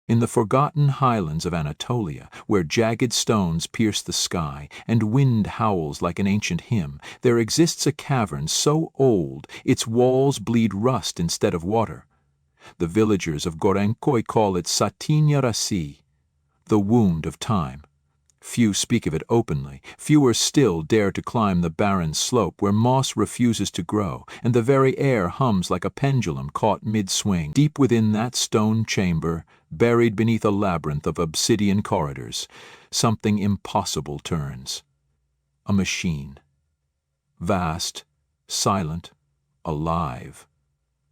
In the forgotten highlands of Anatolia, where jagged stones pierce the sky and wind howls like an ancient hymn, there exists a cavern so old its walls bleed rust instead of water. The villagers of Gorenkoi call it Satinya Rasi, the wound of time. Few speak of it openly, fewer still dare to climb the barren slope where moss refuses to grow, and the very air hums like a pendulum caught mid-swing. Deep within that stone chamber, buried beneath a labyrinth of obsidian corridors, something impossible turns. A machine. Vast, silent, alive.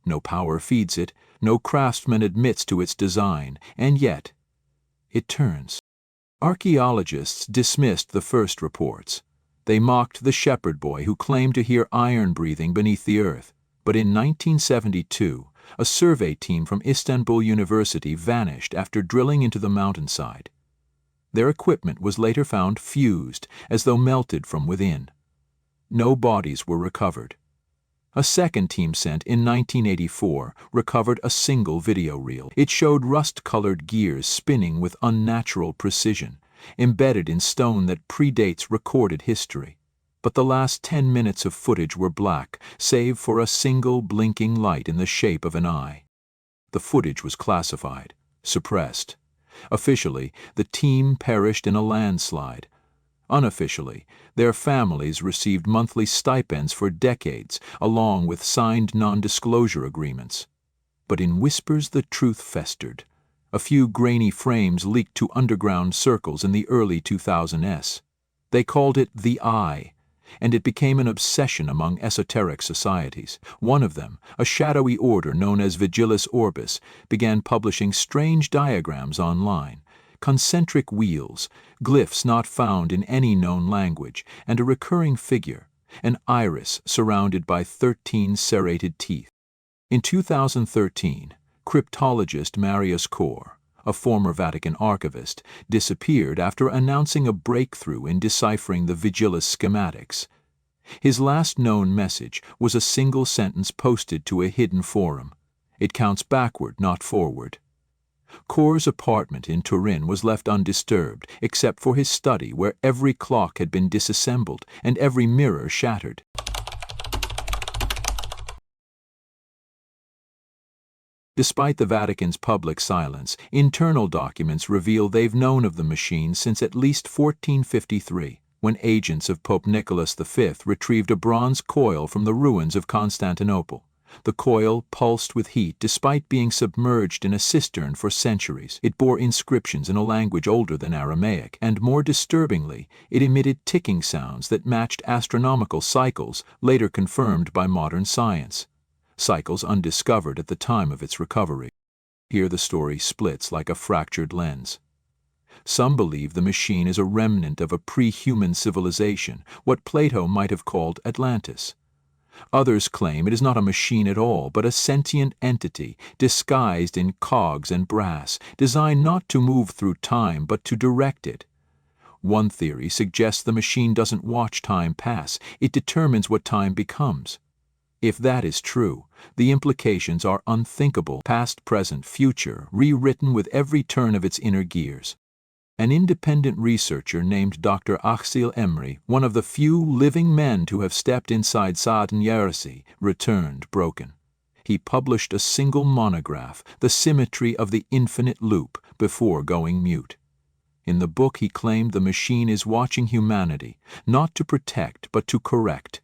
No power feeds it, no craftsman admits to its design, and yet it turns. Archaeologists dismissed the first reports. They mocked the shepherd boy who claimed to hear iron breathing beneath the earth. But in 1972, a survey team from Istanbul University vanished after drilling into the mountainside. Their equipment was later found fused, as though melted from within. No bodies were recovered. A second team sent in 1984 recovered a single video reel. It showed rust-colored gears spinning with unnatural precision, embedded in stone that predates recorded history. But the last 10 minutes of footage were black, save for a single blinking light in the shape of an eye. The footage was classified, suppressed. Officially, the team perished in a landslide. Unofficially, their families received monthly stipends for decades, along with signed non-disclosure agreements. But in whispers the truth festered. A few grainy frames leaked to underground circles in the early 2000s. They called it the Eye, and it became an obsession among esoteric societies. One of them, a shadowy order known as Vigilis Orbis, began publishing strange diagrams online. Concentric wheels, glyphs not found in any known language, and a recurring figure, an iris surrounded by 13 serrated teeth. In 2013, cryptologist Marius Kor, a former Vatican archivist, disappeared after announcing a breakthrough in deciphering the Vigilis schematics. His last known message was a single sentence posted to a hidden forum. It counts backward, not forward. Kor's apartment in Turin was left undisturbed, except for his study where every clock had been disassembled and every mirror shattered. Despite the Vatican's public silence, internal documents reveal they've known of the machine since at least 1453, when agents of Pope Nicholas V retrieved a bronze coil from the ruins of Constantinople. The coil pulsed with heat despite being submerged in a cistern for centuries. It bore inscriptions in a language older than Aramaic, and more disturbingly, it emitted ticking sounds that matched astronomical cycles later confirmed by modern science. Cycles undiscovered at the time of its recovery. Here the story splits like a fractured lens. Some believe the machine is a remnant of a pre-human civilization, what Plato might have called Atlantis. Others claim it is not a machine at all, but a sentient entity disguised in cogs and brass, designed not to move through time but to direct it. One theory suggests the machine doesn't watch time pass, it determines what time becomes. If that is true, the implications are unthinkable: past, present, future, rewritten with every turn of its inner gears. An independent researcher named Dr. Axel Emre, one of the few living men to have stepped inside Satan Yarasi, returned broken. He published a single monograph, The Symmetry of the Infinite Loop, before going mute. In the book he claimed the machine is watching humanity, not to protect but to correct.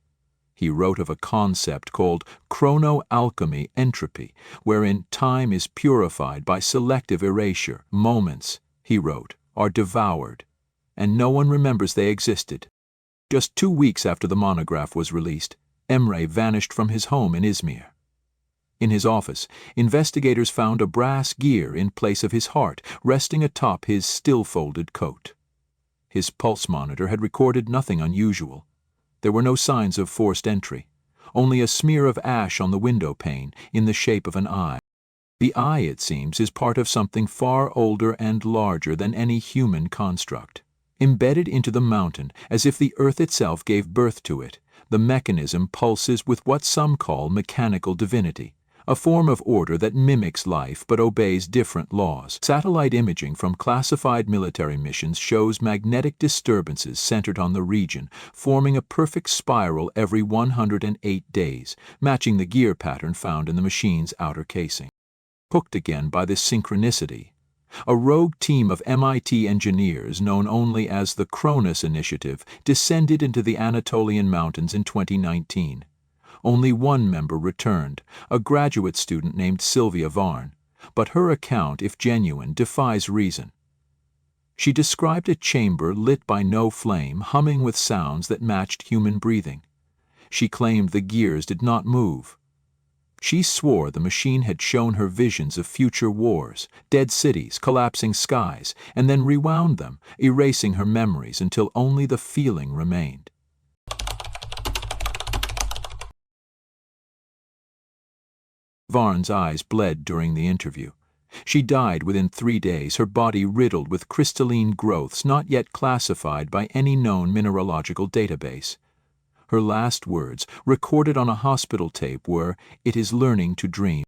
He wrote of a concept called chrono-alchemy entropy, wherein time is purified by selective erasure. Moments, he wrote, are devoured, and no one remembers they existed. Just 2 weeks after the monograph was released, Emre vanished from his home in Izmir. In his office, investigators found a brass gear in place of his heart, resting atop his still-folded coat. His pulse monitor had recorded nothing unusual. There were no signs of forced entry, only a smear of ash on the window pane in the shape of an eye. The eye, it seems, is part of something far older and larger than any human construct. Embedded into the mountain, as if the earth itself gave birth to it, the mechanism pulses with what some call mechanical divinity, a form of order that mimics life but obeys different laws. Satellite imaging from classified military missions shows magnetic disturbances centered on the region, forming a perfect spiral every 108 days, matching the gear pattern found in the machine's outer casing. Hooked again by this synchronicity, a rogue team of MIT engineers known only as the Cronus Initiative descended into the Anatolian mountains in 2019. Only one member returned, a graduate student named Sylvia Varn, but her account, if genuine, defies reason. She described a chamber lit by no flame, humming with sounds that matched human breathing. She claimed the gears did not move. She swore the machine had shown her visions of future wars, dead cities, collapsing skies, and then rewound them, erasing her memories until only the feeling remained. Varn's eyes bled during the interview. She died within 3 days, her body riddled with crystalline growths not yet classified by any known mineralogical database. Her last words, recorded on a hospital tape, were, "It is learning to dream."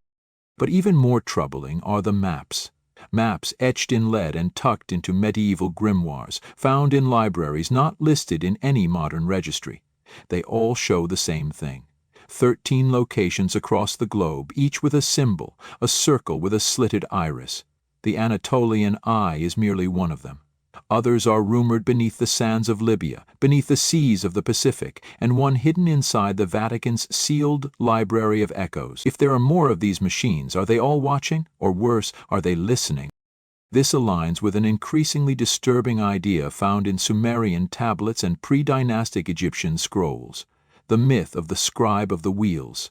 But even more troubling are the maps. Maps etched in lead and tucked into medieval grimoires, found in libraries not listed in any modern registry. They all show the same thing. 13 locations across the globe, each with a symbol, a circle with a slitted iris. The Anatolian eye is merely one of them. Others are rumored beneath the sands of Libya, beneath the seas of the Pacific, and one hidden inside the Vatican's sealed Library of Echoes. If there are more of these machines, are they all watching? Or worse, are they listening? This aligns with an increasingly disturbing idea found in Sumerian tablets and pre-dynastic Egyptian scrolls. The myth of the scribe of the wheels.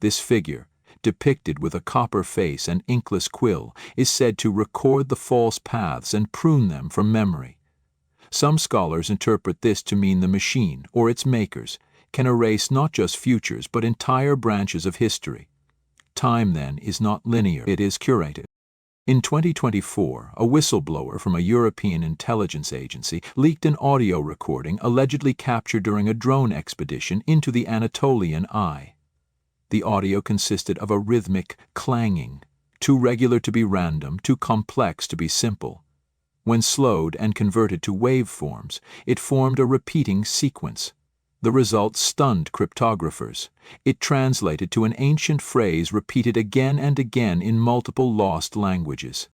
This figure, depicted with a copper face and inkless quill, is said to record the false paths and prune them from memory. Some scholars interpret this to mean the machine, or its makers, can erase not just futures but entire branches of history. Time, then, is not linear, it is curated. In 2024, a whistleblower from a European intelligence agency leaked an audio recording allegedly captured during a drone expedition into the Anatolian eye. The audio consisted of a rhythmic clanging, too regular to be random, too complex to be simple. When slowed and converted to waveforms, it formed a repeating sequence. The result stunned cryptographers. It translated to an ancient phrase repeated again and again in multiple lost languages.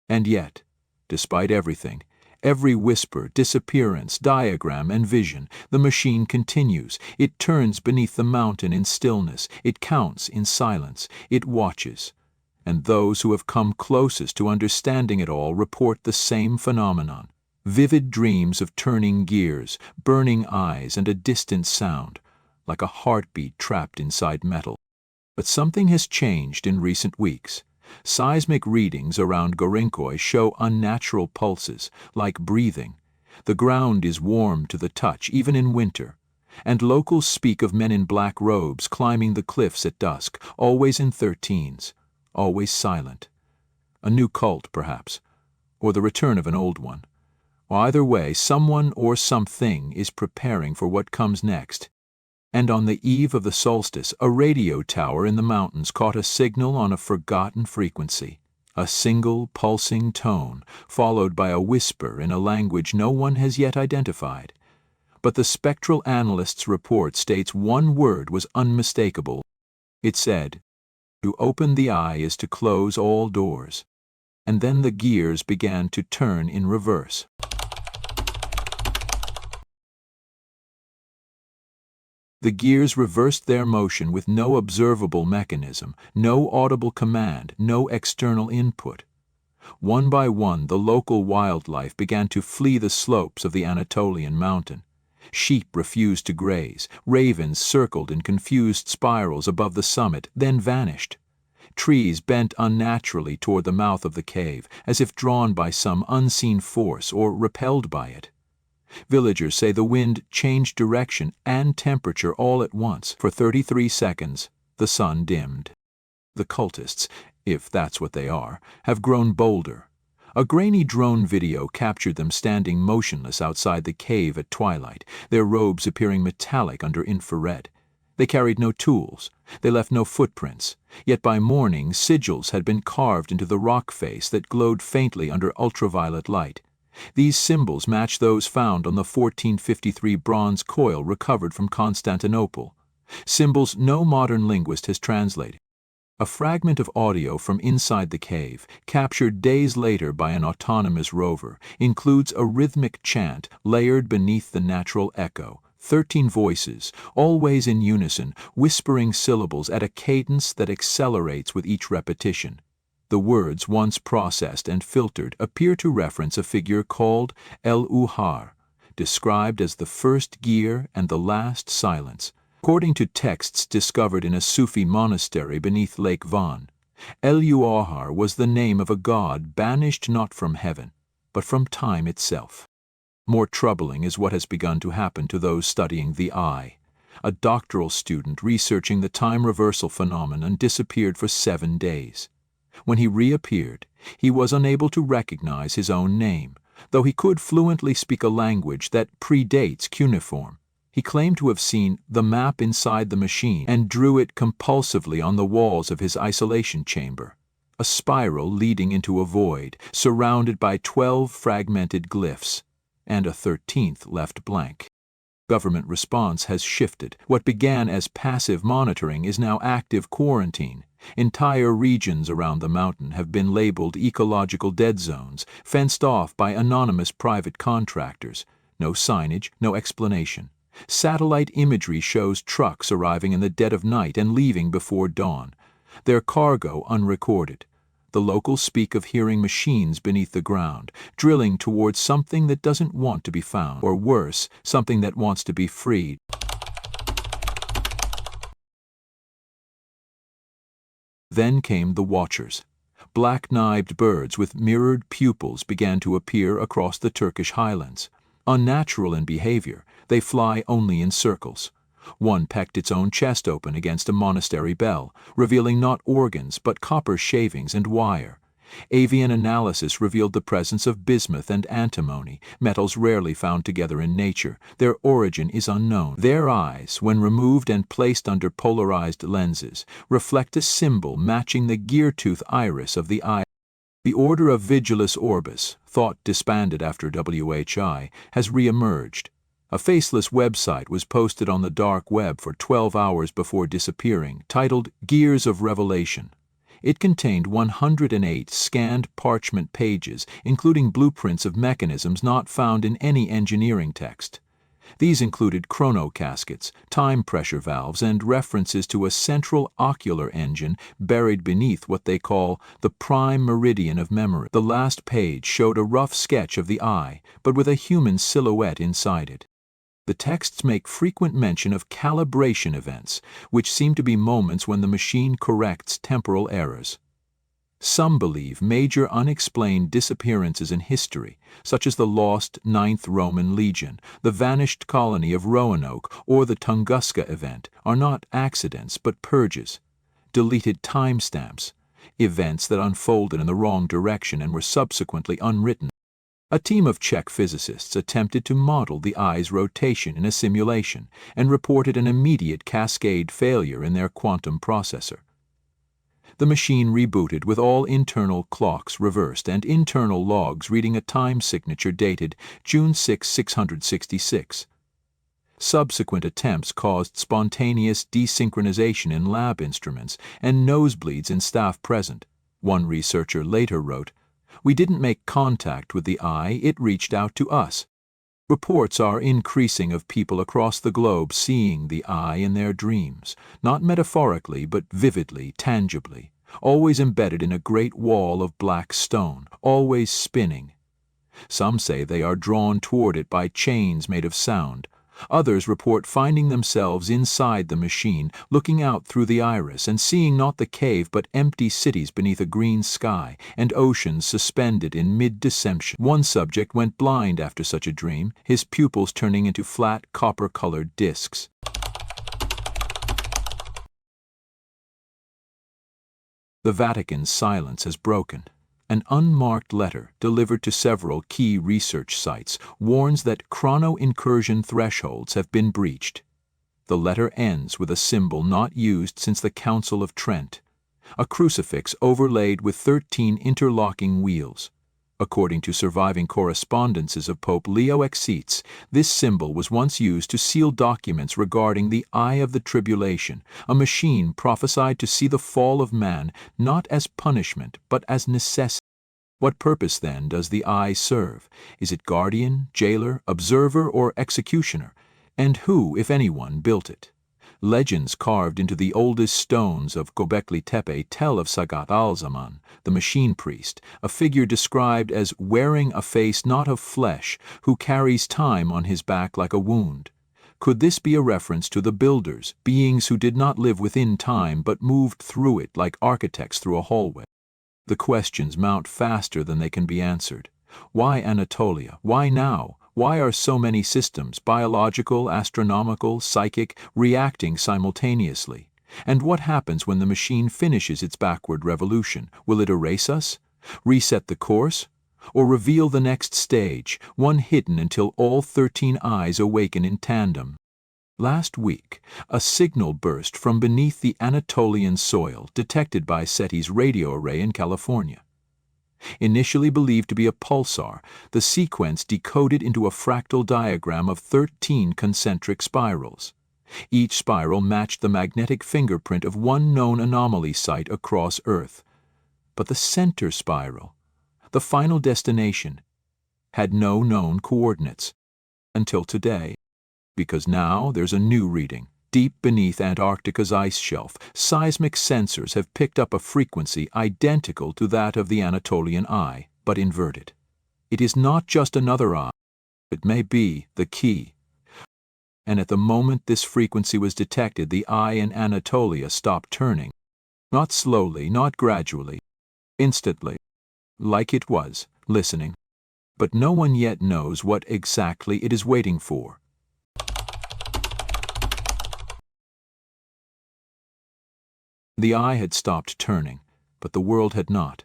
And yet, despite everything, every whisper, disappearance, diagram, and vision, the machine continues. It turns beneath the mountain in stillness. It counts in silence. It watches. And those who have come closest to understanding it all report the same phenomenon. Vivid dreams of turning gears, burning eyes, and a distant sound, like a heartbeat trapped inside metal. But something has changed in recent weeks. Seismic readings around Gorinkoi show unnatural pulses, like breathing. The ground is warm to the touch, even in winter. And locals speak of men in black robes climbing the cliffs at dusk, always in 13s, always silent. A new cult, perhaps, or the return of an old one. Either way, someone or something is preparing for what comes next. And on the eve of the solstice, a radio tower in the mountains caught a signal on a forgotten frequency. A single pulsing tone, followed by a whisper in a language no one has yet identified. But the spectral analyst's report states one word was unmistakable. It said, "To open the eye is to close all doors." And then the gears began to turn in reverse. The gears reversed their motion with no observable mechanism, no audible command, no external input. One by one, the local wildlife began to flee the slopes of the Anatolian mountain. Sheep refused to graze, ravens circled in confused spirals above the summit, then vanished. Trees bent unnaturally toward the mouth of the cave, as if drawn by some unseen force or repelled by it. Villagers say the wind changed direction and temperature all at once. For 33 seconds, the sun dimmed. The cultists, if that's what they are, have grown bolder. A grainy drone video captured them standing motionless outside the cave at twilight, their robes appearing metallic under infrared. They carried no tools. They left no footprints. Yet by morning, sigils had been carved into the rock face that glowed faintly under ultraviolet light. These symbols match those found on the 1453 bronze coil recovered from Constantinople. Symbols no modern linguist has translated. A fragment of audio from inside the cave, captured days later by an autonomous rover, includes a rhythmic chant layered beneath the natural echo. 13 voices, always in unison, whispering syllables at a cadence that accelerates with each repetition. The words, once processed and filtered, appear to reference a figure called El-Uhar, described as the first gear and the last silence. According to texts discovered in a Sufi monastery beneath Lake Van, El-Uhar was the name of a god banished not from heaven, but from time itself. More troubling is what has begun to happen to those studying the eye. A doctoral student researching the time reversal phenomenon disappeared for 7 days. When he reappeared, he was unable to recognize his own name, though he could fluently speak a language that predates cuneiform. He claimed to have seen the map inside the machine and drew it compulsively on the walls of his isolation chamber, a spiral leading into a void, surrounded by 12 fragmented glyphs, and a 13th left blank. Government response has shifted. What began as passive monitoring is now active quarantine. Entire regions around the mountain have been labeled ecological dead zones, fenced off by anonymous private contractors. No signage, no explanation. Satellite imagery shows trucks arriving in the dead of night and leaving before dawn, their cargo unrecorded. The locals speak of hearing machines beneath the ground, drilling towards something that doesn't want to be found, or worse, something that wants to be freed. Then came the Watchers. Black-nibed birds with mirrored pupils began to appear across the Turkish highlands. Unnatural in behavior, they fly only in circles. One pecked its own chest open against a monastery bell, revealing not organs but copper shavings and wire. Avian analysis revealed the presence of bismuth and antimony, metals rarely found together in nature. Their origin is unknown. Their eyes, when removed and placed under polarized lenses, reflect a symbol matching the gear-tooth iris of the eye. The Order of Vigilus Orbis, thought disbanded after WHI, has re-emerged. A faceless website was posted on the dark web for 12 hours before disappearing, titled Gears of Revelation. It contained 108 scanned parchment pages, including blueprints of mechanisms not found in any engineering text. These included chronocaskets, time pressure valves, and references to a central ocular engine buried beneath what they call the prime meridian of memory. The last page showed a rough sketch of the eye, but with a human silhouette inside it. The texts make frequent mention of calibration events, which seem to be moments when the machine corrects temporal errors. Some believe major unexplained disappearances in history, such as the lost 9th Roman Legion, the vanished colony of Roanoke, or the Tunguska event, are not accidents but purges, deleted timestamps, events that unfolded in the wrong direction and were subsequently unwritten. A team of Czech physicists attempted to model the eye's rotation in a simulation and reported an immediate cascade failure in their quantum processor. The machine rebooted with all internal clocks reversed and internal logs reading a time signature dated June 6, 666. Subsequent attempts caused spontaneous desynchronization in lab instruments and nosebleeds in staff present. One researcher later wrote, "We didn't make contact with the eye, it reached out to us." Reports are increasing of people across the globe seeing the eye in their dreams, not metaphorically but vividly, tangibly, always embedded in a great wall of black stone, always spinning. Some say they are drawn toward it by chains made of sound. Others report finding themselves inside the machine, looking out through the iris and seeing not the cave but empty cities beneath a green sky and oceans suspended in mid-descension. One subject went blind after such a dream, his pupils turning into flat copper-colored discs. The Vatican's silence has broken. An unmarked letter, delivered to several key research sites, warns that chrono-incursion thresholds have been breached. The letter ends with a symbol not used since the Council of Trent, a crucifix overlaid with 13 interlocking wheels. According to surviving correspondences of Pope Leo XI, this symbol was once used to seal documents regarding the Eye of the Tribulation, a machine prophesied to see the fall of man not as punishment but as necessity. What purpose, then, does the Eye serve? Is it guardian, jailer, observer, or executioner? And who, if anyone, built it? Legends carved into the oldest stones of Göbekli Tepe tell of Sagat al-Zaman, the machine priest, a figure described as wearing a face not of flesh, who carries time on his back like a wound. Could this be a reference to the builders, beings who did not live within time but moved through it like architects through a hallway? The questions mount faster than they can be answered. Why Anatolia? Why now? Why are so many systems, biological, astronomical, psychic, reacting simultaneously? And what happens when the machine finishes its backward revolution? Will it erase us? Reset the course? Or reveal the next stage, one hidden until all 13 eyes awaken in tandem? Last week, a signal burst from beneath the Anatolian soil, detected by SETI's radio array in California. Initially believed to be a pulsar, the sequence decoded into a fractal diagram of 13 concentric spirals. Each spiral matched the magnetic fingerprint of one known anomaly site across Earth. But the center spiral, the final destination, had no known coordinates until today. Because now there's a new reading. Deep beneath Antarctica's ice shelf, seismic sensors have picked up a frequency identical to that of the Anatolian Eye, but inverted. It is not just another eye. It may be the key. And at the moment this frequency was detected, the eye in Anatolia stopped turning. Not slowly, not gradually. Instantly. Like it was, listening. But no one yet knows what exactly it is waiting for. The eye had stopped turning, but the world had not.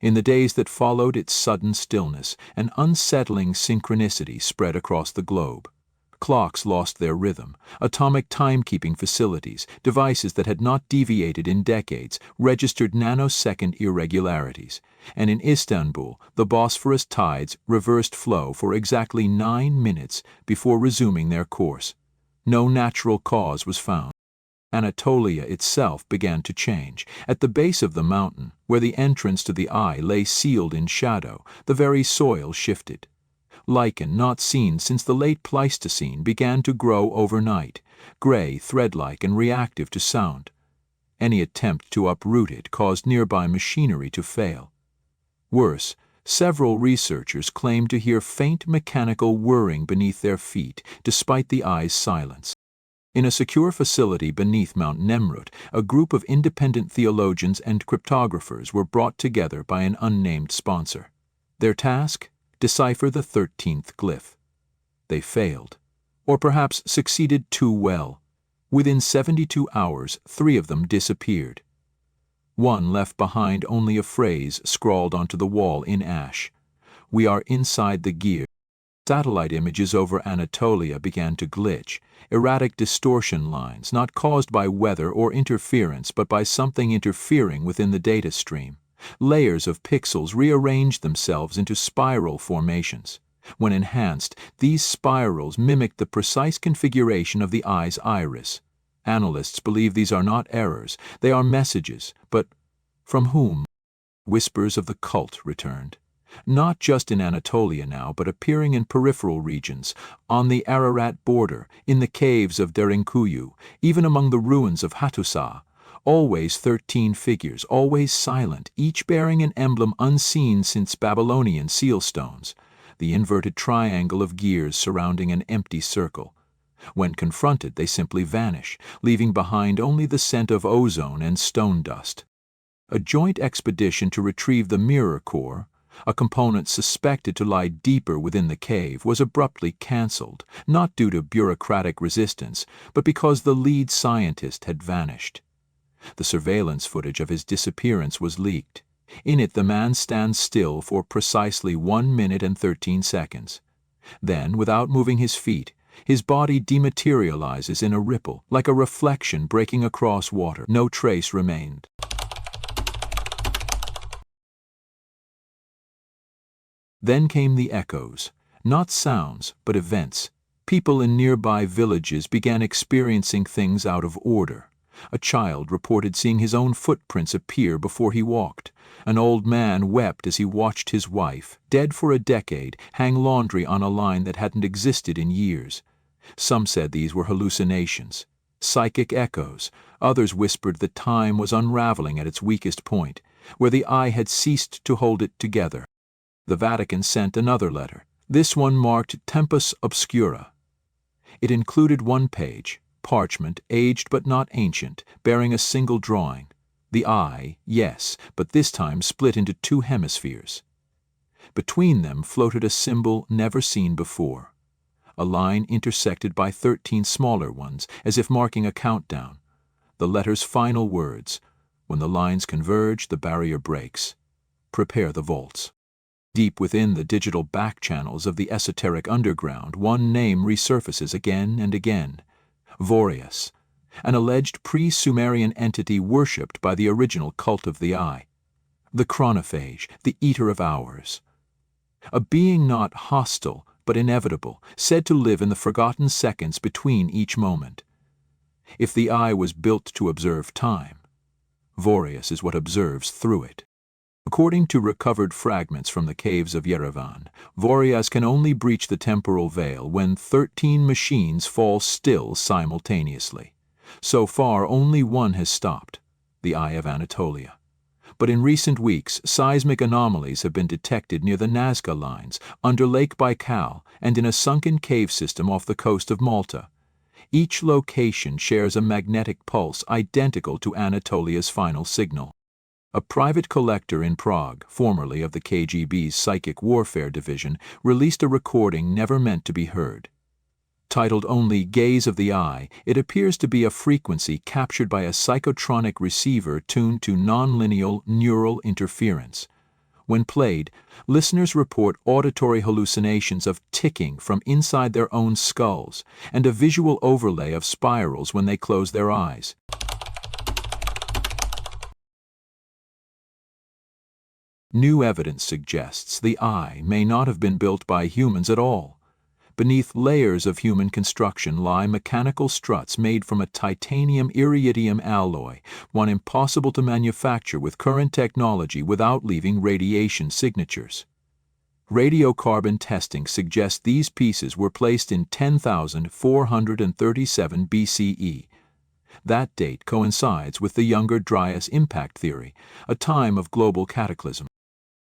In the days that followed its sudden stillness, an unsettling synchronicity spread across the globe. Clocks lost their rhythm. Atomic timekeeping facilities, devices that had not deviated in decades, registered nanosecond irregularities. And in Istanbul, the Bosphorus tides reversed flow for exactly 9 minutes before resuming their course. No natural cause was found. Anatolia itself began to change. At the base of the mountain, where the entrance to the eye lay sealed in shadow, the very soil shifted. Lichen not seen since the late Pleistocene began to grow overnight, gray, thread-like, and reactive to sound. Any attempt to uproot it caused nearby machinery to fail. Worse, several researchers claimed to hear faint mechanical whirring beneath their feet, despite the eye's silence. In a secure facility beneath Mount Nemrut, a group of independent theologians and cryptographers were brought together by an unnamed sponsor. Their task? Decipher the 13th glyph. They failed, or perhaps succeeded too well. Within 72 hours, 3 of them disappeared. One left behind only a phrase scrawled onto the wall in ash. "We are inside the gear." Satellite images over Anatolia began to glitch, erratic distortion lines not caused by weather or interference but by something interfering within the data stream. Layers of pixels rearranged themselves into spiral formations. When enhanced, these spirals mimicked the precise configuration of the eye's iris. Analysts believe these are not errors, they are messages, but from whom? Whispers of the cult returned. Not just in Anatolia now, but appearing in peripheral regions, on the Ararat border, in the caves of Derinkuyu, even among the ruins of Hattusa. Always 13 figures, always silent, each bearing an emblem unseen since Babylonian seal stones, the inverted triangle of gears surrounding an empty circle. When confronted, they simply vanish, leaving behind only the scent of ozone and stone dust. A joint expedition to retrieve the mirror core, a component suspected to lie deeper within the cave, was abruptly cancelled, not due to bureaucratic resistance, but because the lead scientist had vanished. The surveillance footage of his disappearance was leaked. In it, the man stands still for precisely 1 minute and 13 seconds. Then, without moving his feet, His body dematerializes in a ripple, like a reflection breaking across water. No trace remained. Then came the echoes, not sounds, but events. People in nearby villages began experiencing things out of order. A child reported seeing his own footprints appear before he walked. An old man wept as he watched his wife, dead for a decade, hang laundry on a line that hadn't existed in years. Some said these were hallucinations, psychic echoes. Others whispered that time was unraveling at its weakest point, where the eye had ceased to hold it together. The Vatican sent another letter, this one marked Tempus Obscura. It included one page, parchment, aged but not ancient, bearing a single drawing. The eye, yes, but this time split into two hemispheres. Between them floated a symbol never seen before. A line intersected by 13 smaller ones, as if marking a countdown. The letter's final words: when the lines converge, the barrier breaks. Prepare the vaults. Deep within the digital back-channels of the esoteric underground, one name resurfaces again and again: Voreus, an alleged pre-Sumerian entity worshipped by the original cult of the eye. The chronophage, the eater of hours. A being not hostile, but inevitable, said to live in the forgotten seconds between each moment. If the eye was built to observe time, Voreus is what observes through it. According to recovered fragments from the caves of Yerevan, Voreus can only breach the temporal veil when 13 machines fall still simultaneously. So far, only one has stopped, the Eye of Anatolia. But in recent weeks, seismic anomalies have been detected near the Nazca lines, under Lake Baikal, and in a sunken cave system off the coast of Malta. Each location shares a magnetic pulse identical to Anatolia's final signal. A private collector in Prague, formerly of the KGB's Psychic Warfare Division, released a recording never meant to be heard. Titled only Gaze of the Eye, it appears to be a frequency captured by a psychotronic receiver tuned to nonlinear neural interference. When played, listeners report auditory hallucinations of ticking from inside their own skulls, and a visual overlay of spirals when they close their eyes. New evidence suggests the eye may not have been built by humans at all. Beneath layers of human construction lie mechanical struts made from a titanium-iridium alloy, one impossible to manufacture with current technology without leaving radiation signatures. Radiocarbon testing suggests these pieces were placed in 10,437 BCE. That date coincides with the Younger Dryas impact theory, a time of global cataclysm.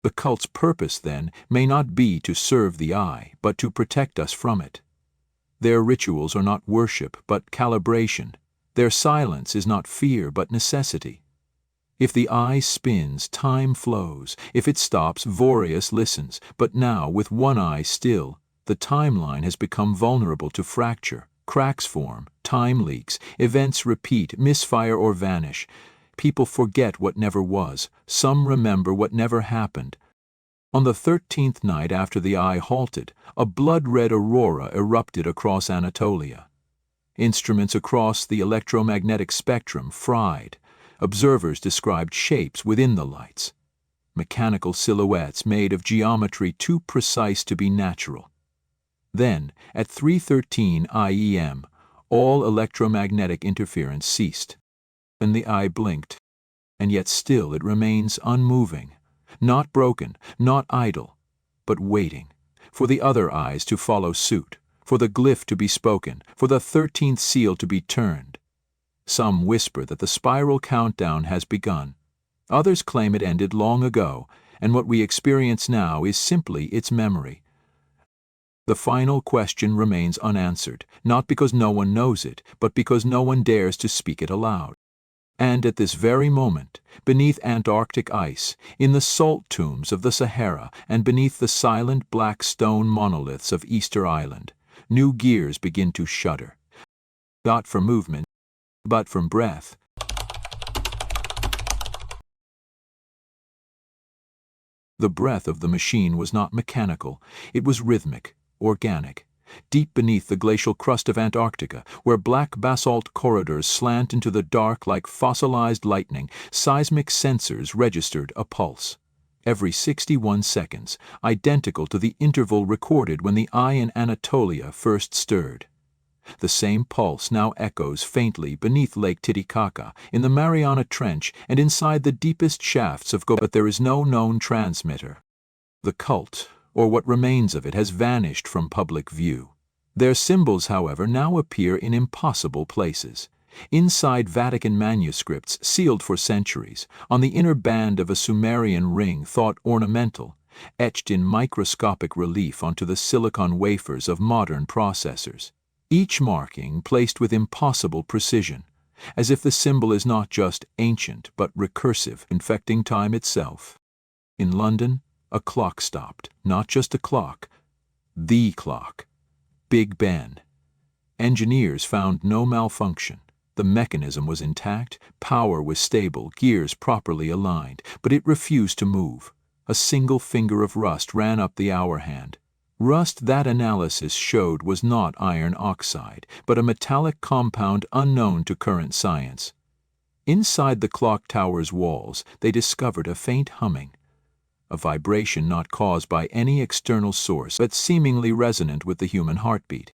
The cult's purpose, then, may not be to serve the eye, but to protect us from it. Their rituals are not worship, but calibration. Their silence is not fear, but necessity. If the eye spins, time flows. If it stops, Voreus listens. But now, with one eye still, the timeline has become vulnerable to fracture. Cracks form, time leaks, events repeat, misfire or vanish. People forget what never was. Some remember what never happened. On the 13th night after the eye halted, a blood-red aurora erupted across Anatolia. Instruments across the electromagnetic spectrum fried. Observers described shapes within the lights. Mechanical silhouettes made of geometry too precise to be natural. Then, at 3:13 IEM, all electromagnetic interference ceased. And the eye blinked, and yet still it remains unmoving, not broken, not idle, but waiting for the other eyes to follow suit, for the glyph to be spoken, for the 13th seal to be turned. Some whisper that the spiral countdown has begun. Others claim it ended long ago, and what we experience now is simply its memory. The final question remains unanswered, not because no one knows it, but because no one dares to speak it aloud. And at this very moment, beneath Antarctic ice, in the salt tombs of the Sahara, and beneath the silent black stone monoliths of Easter Island, new gears begin to shudder. Not from movement, but from breath. The breath of the machine was not mechanical, it was rhythmic, organic. deep beneath the glacial crust of Antarctica, where black basalt corridors slant into the dark like fossilized lightning, seismic sensors registered a pulse. Every 61 seconds, identical to the interval recorded when the eye in Anatolia first stirred. The same pulse now echoes faintly beneath Lake Titicaca, in the Mariana Trench, and inside the deepest shafts of but there is no known transmitter. The cult, or what remains of it, has vanished from public view. Their symbols, however, now appear in impossible places. Inside Vatican manuscripts sealed for centuries, on the inner band of a Sumerian ring thought ornamental, etched in microscopic relief onto the silicon wafers of modern processors. Each marking placed with impossible precision, as if the symbol is not just ancient but recursive, infecting time itself. In London, a clock stopped, not just a clock, the clock. Big Ben. Engineers found no malfunction. The mechanism was intact, power was stable, gears properly aligned, but it refused to move. A single finger of rust ran up the hour hand. Rust that analysis showed was not iron oxide, but a metallic compound unknown to current science. Inside the clock tower's walls, they discovered a faint humming, a vibration not caused by any external source, but seemingly resonant with the human heartbeat.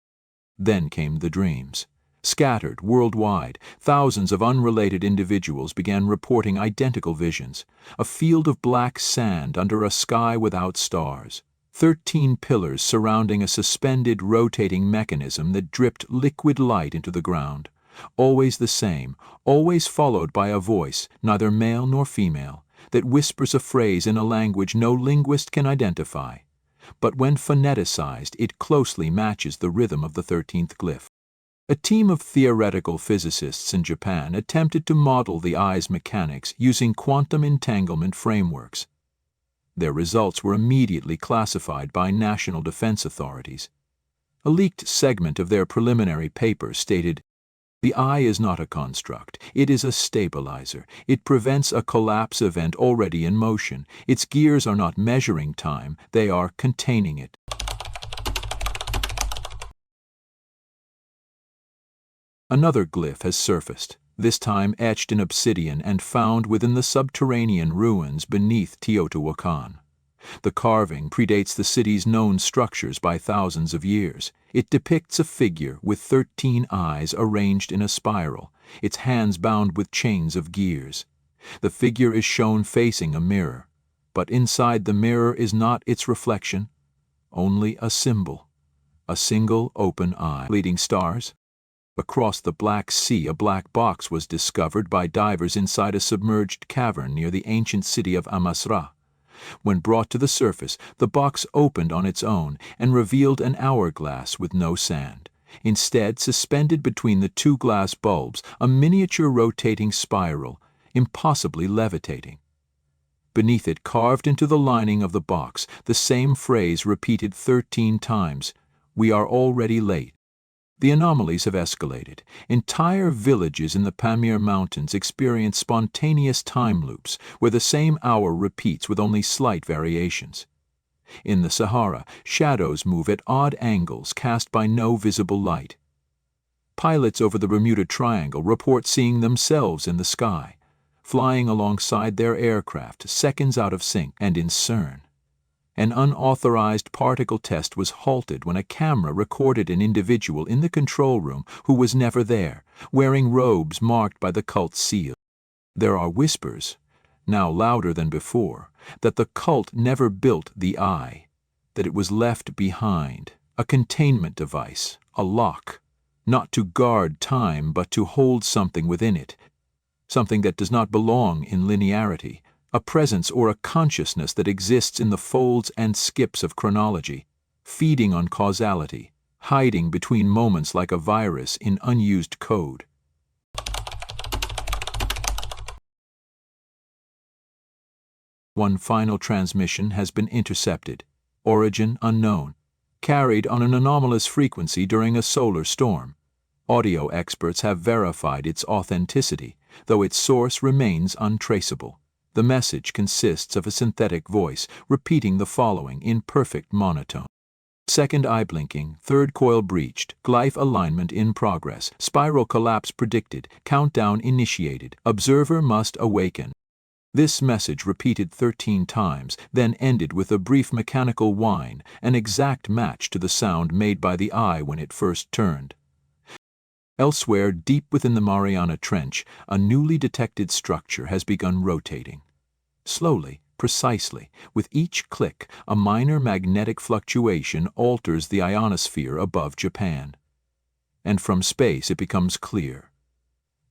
Then came the dreams. Scattered worldwide, thousands of unrelated individuals began reporting identical visions, a field of black sand under a sky without stars. 13 pillars surrounding a suspended, rotating mechanism that dripped liquid light into the ground. Always the same, always followed by a voice, neither male nor female, that whispers a phrase in a language no linguist can identify. But when phoneticized, it closely matches the rhythm of the 13th glyph. A team of theoretical physicists in Japan attempted to model the eye's mechanics using quantum entanglement frameworks. Their results were immediately classified by national defense authorities. A leaked segment of their preliminary paper stated, "The eye is not a construct, it is a stabilizer. It prevents a collapse event already in motion. Its gears are not measuring time, they are containing it." Another glyph has surfaced, this time etched in obsidian and found within the subterranean ruins beneath Teotihuacan. The carving predates the city's known structures by thousands of years. It depicts a figure with 13 eyes arranged in a spiral, its hands bound with chains of gears. The figure is shown facing a mirror, but inside the mirror is not its reflection, only a symbol, a single open eye. Leading stars? Across the Black Sea, a black box was discovered by divers inside a submerged cavern near the ancient city of Amasra. When brought to the surface, the box opened on its own and revealed an hourglass with no sand. Instead, suspended between the two glass bulbs, a miniature rotating spiral, impossibly levitating. Beneath it, carved into the lining of the box, the same phrase repeated 13 times, "We are already late." The anomalies have escalated. Entire villages in the Pamir Mountains experience spontaneous time loops, where the same hour repeats with only slight variations. In the Sahara, shadows move at odd angles cast by no visible light. Pilots over the Bermuda Triangle report seeing themselves in the sky, flying alongside their aircraft seconds out of sync. And in CERN, an unauthorized particle test was halted when a camera recorded an individual in the control room who was never there, wearing robes marked by the cult seal. There are whispers, now louder than before, that the cult never built the eye, that it was left behind, a containment device, a lock, not to guard time but to hold something within it, something that does not belong in linearity, a presence or a consciousness that exists in the folds and skips of chronology, feeding on causality, hiding between moments like a virus in unused code. One final transmission has been intercepted, origin unknown, carried on an anomalous frequency during a solar storm. Audio experts have verified its authenticity, though its source remains untraceable. The message consists of a synthetic voice repeating the following in perfect monotone. Second eye blinking, third coil breached, glyph alignment in progress, spiral collapse predicted, countdown initiated, observer must awaken. This message repeated 13 times, then ended with a brief mechanical whine, an exact match to the sound made by the eye when it first turned. Elsewhere, deep within the Mariana Trench, a newly detected structure has begun rotating. Slowly, precisely, with each click, a minor magnetic fluctuation alters the ionosphere above Japan. And from space it becomes clear.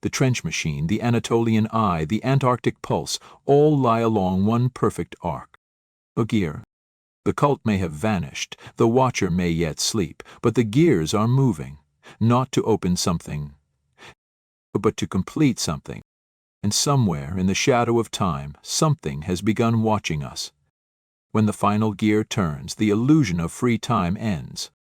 The trench machine, the Anatolian eye, the Antarctic pulse, all lie along one perfect arc. A gear. The cult may have vanished, the watcher may yet sleep, but the gears are moving, not to open something, but to complete something. And somewhere in the shadow of time, something has begun watching us. When the final gear turns, the illusion of free time ends.